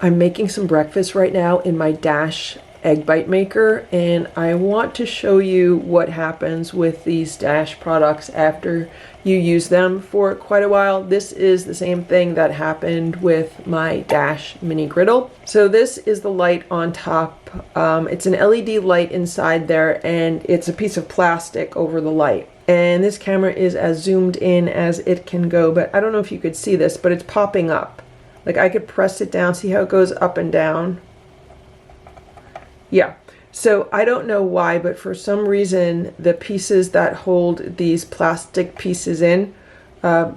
I'm making some breakfast right now in my Dash egg bite maker, and I want to show you what happens with these Dash products after you use them for quite a while. This is the same thing that happened with my Dash mini griddle. So this is the light on top. It's an LED light inside there, and it's a piece of plastic over the light. And this camera is as zoomed in as it can go, but I don't know if you could see this, but it's popping up. Like I could press it down, see how it goes up and down? Yeah, so I don't know why, but for some reason, the pieces that hold these plastic pieces in, I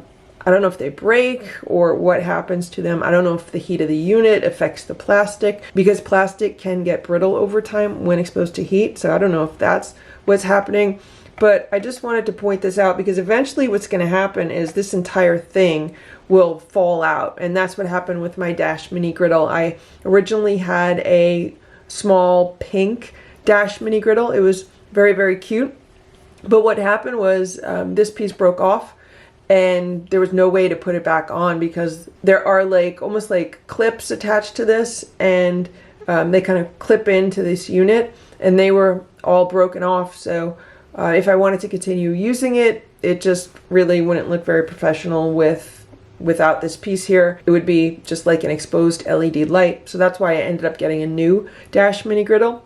don't know if they break or what happens to them. I don't know if the heat of the unit affects the plastic, because plastic can get brittle over time when exposed to heat. So I don't know if that's what's happening. But I just wanted to point this out because eventually what's going to happen is this entire thing will fall out. And that's what happened with my Dash mini griddle. I originally had a small pink Dash mini griddle. It was very, very cute. But what happened was this piece broke off and there was no way to put it back on because there are like almost like clips attached to this, and they kind of clip into this unit, and they were all broken off. So if I wanted to continue using it, it just really wouldn't look very professional without this piece here. It would be just like an exposed LED light. So that's why I ended up getting a new Dash mini griddle.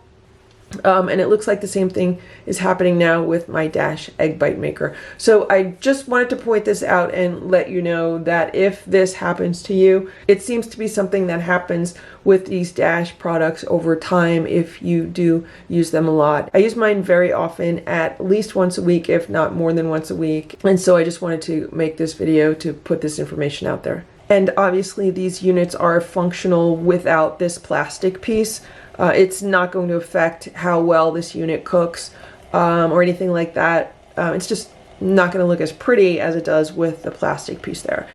And it looks like the same thing is happening now with my Dash egg bite maker. So I just wanted to point this out and let you know that if this happens to you, it seems to be something that happens with these Dash products over time if you do use them a lot. I use mine very often, at least once a week, if not more than once a week. And so I just wanted to make this video to put this information out there. And obviously these units are functional without this plastic piece. It's not going to affect how well this unit cooks or anything like that. It's just not going to look as pretty as it does with the plastic piece there.